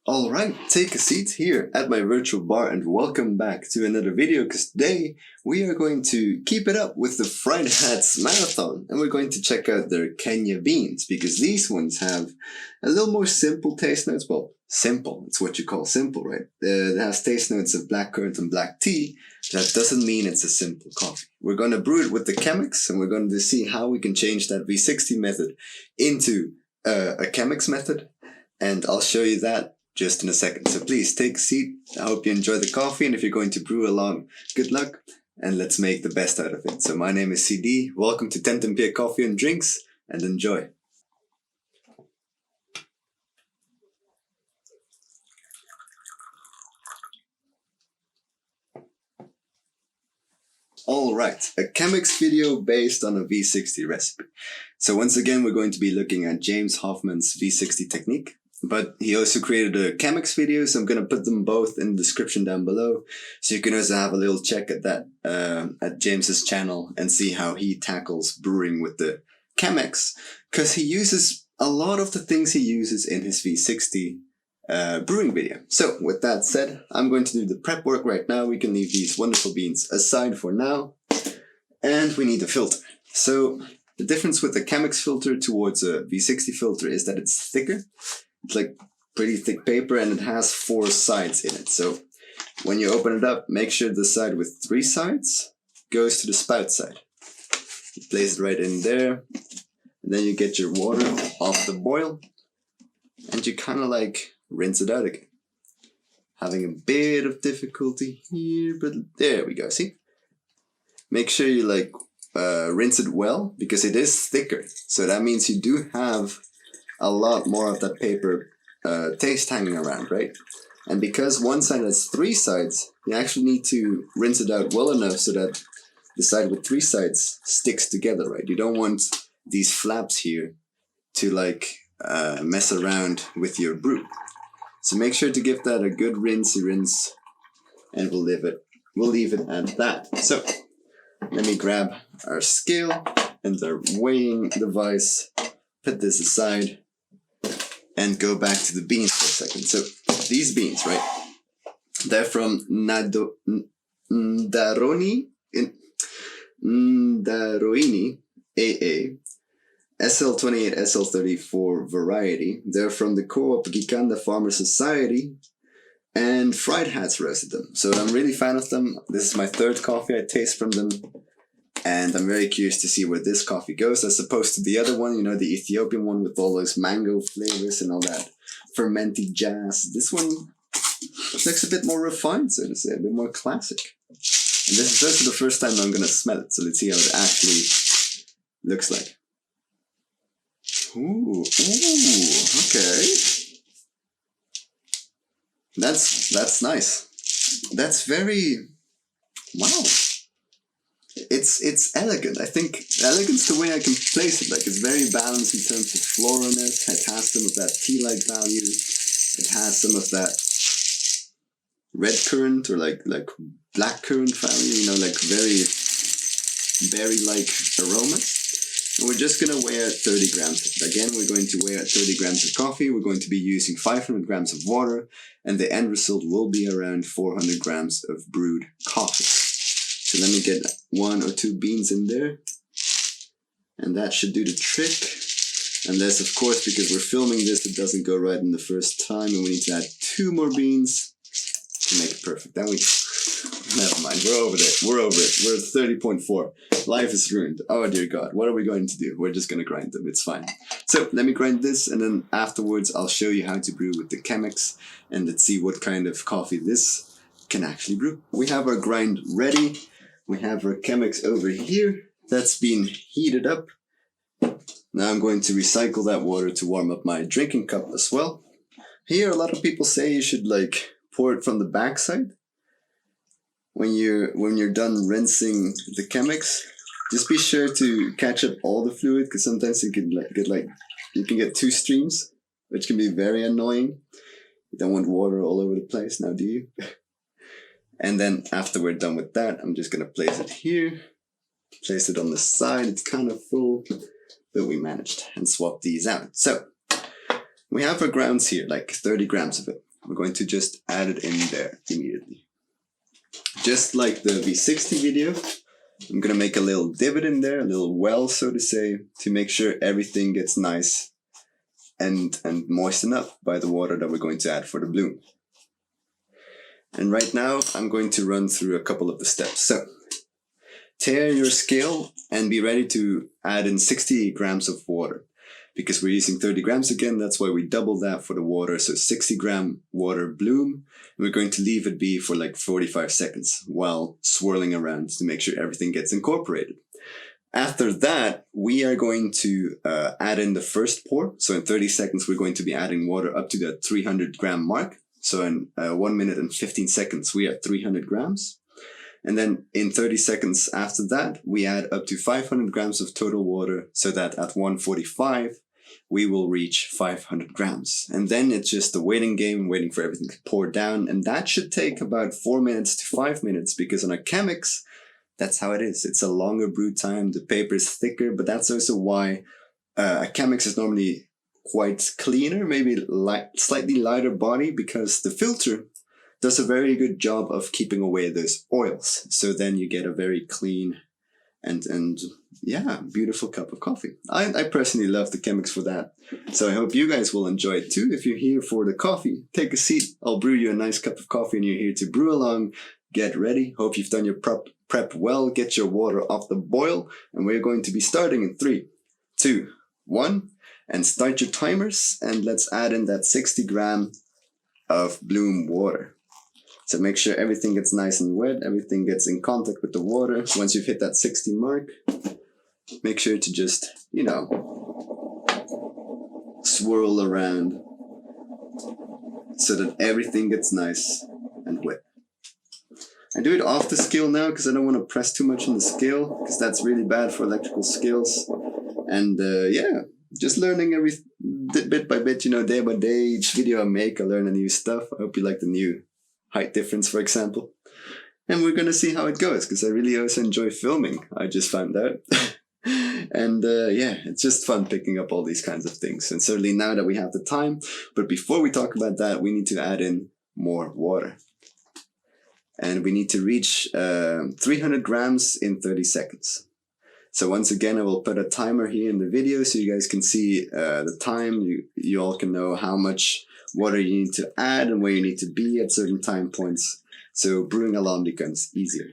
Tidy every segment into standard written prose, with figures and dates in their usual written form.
Alright, take a seat here at my virtual bar and welcome back to another video, because today we are going to keep it up with the Friedhats marathon and we're going to check out their Kenya beans, because these ones have a little more simple taste notes. Well, simple, it's what you call simple, right? It has taste notes of blackcurrant and black tea. That doesn't mean it's a simple coffee. We're going to brew it with the Chemex and we're going to see how we can change that V60 method into a Chemex method, and I'll show you that just in a second. So please take a seat. I hope you enjoy the coffee, and if you're going to brew along, good luck, and let's make the best out of it. So my name is CD. Welcome to Tentempié Coffee and Drinks, and enjoy. Alright, a Chemex video based on a V60 recipe. So once again, we're going to be looking at James Hoffman's V60 technique. But he also created a Chemex video, so I'm going to put them both in the description down below. So you can also have a little check at that, at James's channel, and see how he tackles brewing with the Chemex. Because he uses a lot of the things he uses in his V60 brewing video. So with that said, I'm going to do the prep work right now. We can leave these wonderful beans aside for now. And we need a filter. So the difference with the Chemex filter towards a V60 filter is that it's thicker. It's like pretty thick paper, and it has 4 sides in it. So when you open it up, make sure the side with 3 sides goes to the spout side. You place it right in there, and then you get your water off the boil, and you kind of like rinse it out again. Having a bit of difficulty here, but there we go, see? Make sure you like rinse it well, because it is thicker. So that means you do have a lot more of that paper taste hanging around, right? And because one side has 3 sides, you actually need to rinse it out well enough so that the side with 3 sides sticks together, right? You don't want these flaps here to like mess around with your brew. So make sure to give that a good rinse, and we'll leave it at that. So let me grab our scale and our weighing device, put this aside, and go back to the beans for a second. So these beans, right? They're from Ndaroini AA SL28 SL34 variety. They're from the co-op Gikanda Farmer Society, and Friedhats roasted them. So I'm really fan of them. This is my 3rd coffee I taste from them. And I'm very curious to see where this coffee goes, as opposed to the other one, you know, the Ethiopian one with all those mango flavors and all that fermenty jazz. This one looks a bit more refined, so to say, a bit more classic. And this is also the first time I'm going to smell it, so let's see how it actually looks like. Ooh, okay. That's nice. That's very, wow. It's elegant. I think elegant's the way I can place it. Like, it's very balanced in terms of floralness. It has some of that tea-like value. It has some of that red currant or like black currant value. You know, like very berry-like aroma. And we're just gonna weigh out 30 grams. Again, we're going to weigh out 30 grams of coffee. We're going to be using 500 grams of water, and the end result will be around 400 grams of brewed coffee. So let me get 1 or 2 beans in there, and that should do the trick. Unless, of course, because we're filming this, it doesn't go right in the first time, and we need to add 2 more beans to make it perfect. Then never mind, we're over it. We're at 30.4. Life is ruined. Oh dear God, what are we going to do? We're just going to grind them, it's fine. So let me grind this, and then afterwards I'll show you how to brew with the Chemex, and let's see what kind of coffee this can actually brew. We have our grind ready. We have our Chemex over here. That's been heated up. Now I'm going to recycle that water to warm up my drinking cup as well. Here a lot of people say you should like pour it from the backside. When you're done rinsing the Chemex, just be sure to catch up all the fluid, because sometimes you can get 2 streams, which can be very annoying. You don't want water all over the place, now do you? And then after we're done with that, I'm just going to place it here. Place it on the side. It's kind of full, but we managed and swapped these out. So we have our grounds here, like 30 grams of it. we're going to just add it in there immediately. Just like the V60 video, I'm going to make a little divot in there, a little well, so to say, to make sure everything gets nice and moistened up by the water that we're going to add for the bloom. And right now, I'm going to run through a couple of the steps. So, tear your scale and be ready to add in 60 grams of water. Because we're using 30 grams again, that's why we doubled that for the water. So 60 gram water bloom. And we're going to leave it be for like 45 seconds while swirling around to make sure everything gets incorporated. After that, we are going to add in the first pour. So in 30 seconds, we're going to be adding water up to the 300 gram mark. So in 1 minute and 15 seconds, we are at 300 grams. And then in 30 seconds after that, we add up to 500 grams of total water so that at 1:45, we will reach 500 grams. And then it's just a waiting game, waiting for everything to pour down. And that should take about 4 minutes to 5 minutes because on a Chemex, that's how it is. It's a longer brew time. The paper is thicker, but that's also why a Chemex is normally quite cleaner, maybe slightly lighter body because the filter does a very good job of keeping away those oils. So then you get a very clean and yeah, beautiful cup of coffee. I personally love the Chemex for that. So I hope you guys will enjoy it too. If you're here for the coffee, take a seat. I'll brew you a nice cup of coffee and you're here to brew along. Get ready. Hope you've done your prep well. Get your water off the boil. And we're going to be starting in 3, 2, 1. And start your timers. And let's add in that 60 gram of bloom water. So make sure everything gets nice and wet, everything gets in contact with the water. Once you've hit that 60 mark, make sure to just, swirl around so that everything gets nice and wet. I do it off the scale now because I don't want to press too much on the scale because that's really bad for electrical scales. And just learning bit by bit, day by day. Each video I make, I learn a new stuff. I hope you like the new height difference, for example. And we're going to see how it goes, because I really also enjoy filming, I just found out. And it's just fun picking up all these kinds of things. And certainly now that we have the time. But before we talk about that, we need to add in more water. And we need to reach 300 grams in 30 seconds. So once again, I will put a timer here in the video so you guys can see the time. You all can know how much water you need to add and where you need to be at certain time points. So brewing along becomes easier.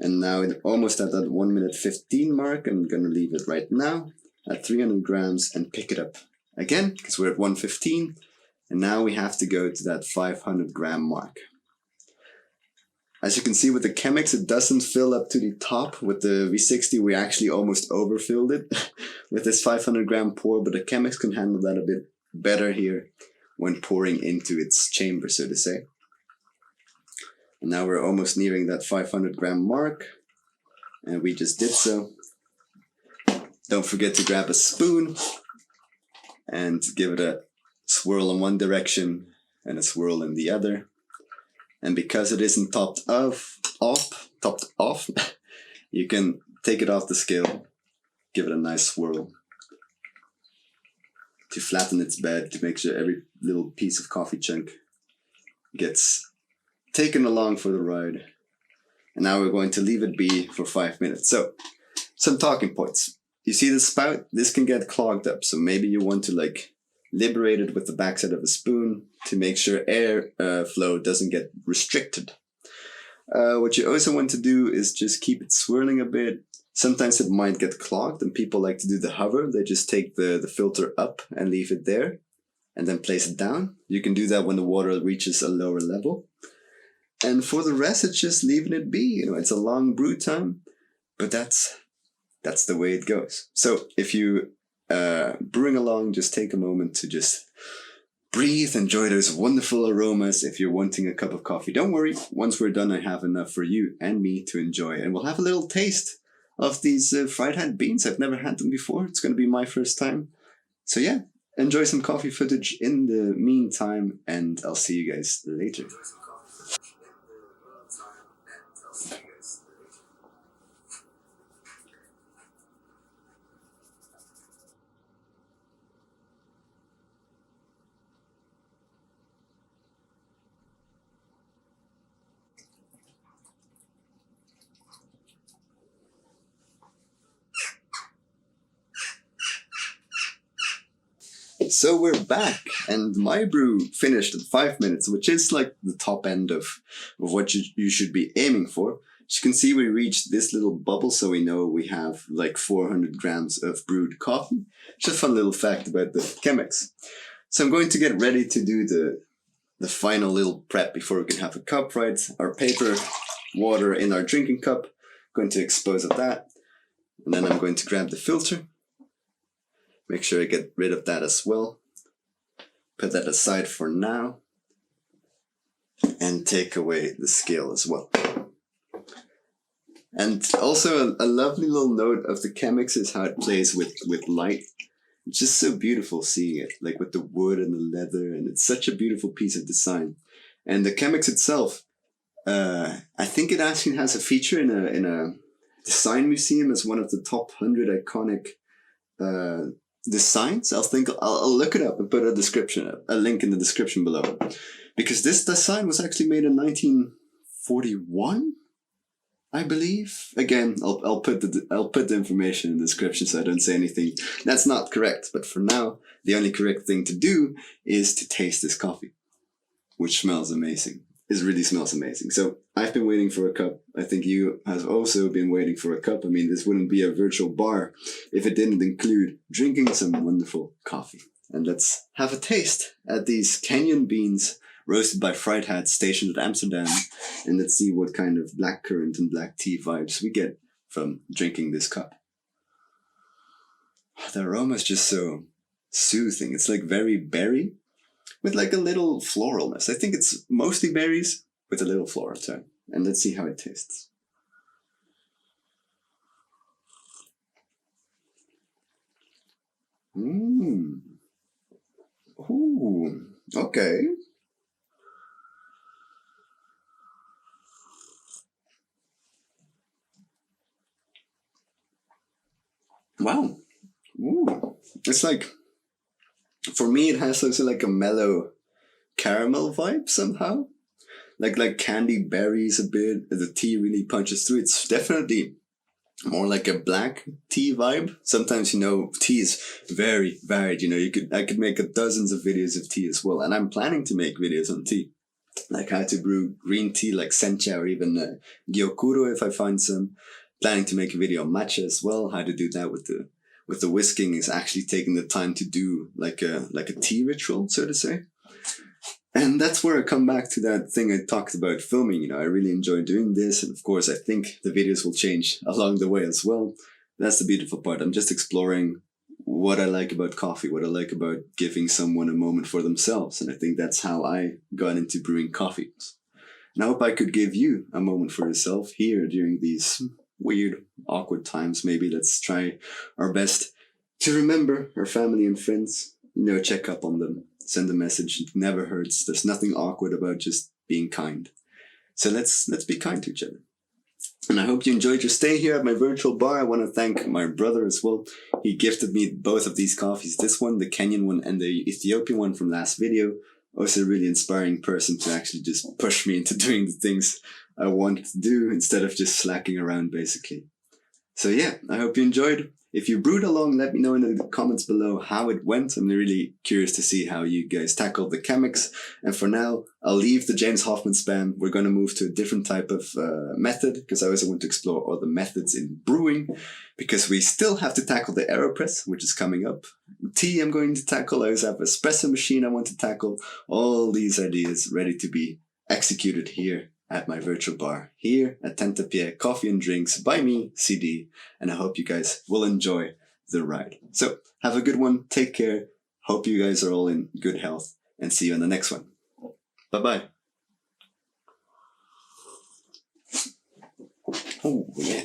And now almost at that 1 minute 15 mark, I'm going to leave it right now at 300 grams and pick it up again because we're at 1:15. And now we have to go to that 500 gram mark. As you can see with the Chemex, it doesn't fill up to the top. With the V60, we actually almost overfilled it with this 500 gram pour, but the Chemex can handle that a bit better here when pouring into its chamber, so to say. And now we're almost nearing that 500 gram mark, and we just did so. Don't forget to grab a spoon and give it a swirl in one direction and a swirl in the other. And because it isn't topped off, you can take it off the scale, give it a nice swirl to flatten its bed, to make sure every little piece of coffee chunk gets taken along for the ride. And now we're going to leave it be for 5 minutes. So, some talking points. You see the spout? This can get clogged up. So maybe you want to liberate it with the backside of a spoon to make sure air flow doesn't get restricted. What you also want to do is just keep it swirling a bit. Sometimes it might get clogged and people like to do the hover. They just take the filter up and leave it there and then place it down. You can do that when the water reaches a lower level. And for the rest, it's just leaving it be. It's a long brew time, but that's the way it goes. So if you brewing along, just take a moment to just breathe, enjoy those wonderful aromas. If you're wanting a cup of coffee, don't worry. Once we're done, I have enough for you and me to enjoy. And we'll have a little taste of these Friedhat beans. I've never had them before. It's going to be my first time. So yeah, enjoy some coffee footage in the meantime, and I'll see you guys later. So we're back, and my brew finished in 5 minutes, which is like the top end of what you should be aiming for. As you can see, we reached this little bubble, so we know we have like 400 grams of brewed coffee. Just a fun little fact about the Chemex. So I'm going to get ready to do the final little prep before we can have a cup, right? Our paper, water in our drinking cup. Going to expose of that. And then I'm going to grab the filter. Make sure I get rid of that as well. Put that aside for now. And take away the scale as well. And also a lovely little note of the Chemex is how it plays with light. It's just so beautiful seeing it, like with the wood and the leather, and it's such a beautiful piece of design. And the Chemex itself, I think it actually has a feature in a design museum as one of the top 100 iconic designs. I'll look it up and put a link in the description below, because this design was actually made in 1941. I believe. Again, I'll put the information in the description so I don't say anything that's not correct. But for now, the only correct thing to do is to taste this coffee, which smells amazing. It really smells amazing. So I've been waiting for a cup. I think you have also been waiting for a cup. I mean, this wouldn't be a virtual bar if it didn't include drinking some wonderful coffee. And let's have a taste at these Kenyan beans roasted by Friedhats stationed at Amsterdam, and let's see what kind of blackcurrant and black tea vibes we get from drinking this cup. The aroma is just so soothing. It's like very berry with like a little floralness. I think it's mostly berries with a little floral tone. And let's see how it tastes. Ooh, okay. Wow. Ooh. It's like, for me, it has also like a mellow caramel vibe somehow. Like candy berries a bit. The tea really punches through. It's definitely more like a black tea vibe. Sometimes, tea is very varied. I could make dozens of videos of tea as well. And I'm planning to make videos on tea. Like how to brew green tea like sencha or even gyokuro if I find some. Planning to make a video on matcha as well. How to do that with the whisking is actually taking the time to do like a tea ritual, so to say. And that's where I come back to that thing I talked about filming. I really enjoy doing this. And of course, I think the videos will change along the way as well. That's the beautiful part. I'm just exploring what I like about coffee, what I like about giving someone a moment for themselves. And I think that's how I got into brewing coffee. And I hope I could give you a moment for yourself here during these weird, awkward times. Maybe let's try our best to remember our family and friends. Check up on them, send a message. It never hurts. There's nothing awkward about just being kind. So let's be kind to each other. And I hope you enjoyed your stay here at my virtual bar. I want to thank my brother as well. He gifted me both of these coffees. This one, the Kenyan one, and the Ethiopian one from last video. Also a really inspiring person to actually just push me into doing the things I wanted to do instead of just slacking around, basically. So yeah, I hope you enjoyed. If you brewed along, let me know in the comments below how it went. I'm really curious to see how you guys tackled the Chemex. And for now, I'll leave the James Hoffmann spam. We're going to move to a different type of method, because I also want to explore other methods in brewing, because we still have to tackle the AeroPress, which is coming up. Tea I'm going to tackle. I also have an espresso machine I want to tackle. All these ideas ready to be executed here at my virtual bar, here at Tentapié Coffee and Drinks by me, CD, and I hope you guys will enjoy the ride. So, have a good one, take care, hope you guys are all in good health, and see you in the next one. Bye-bye. Oh, yeah.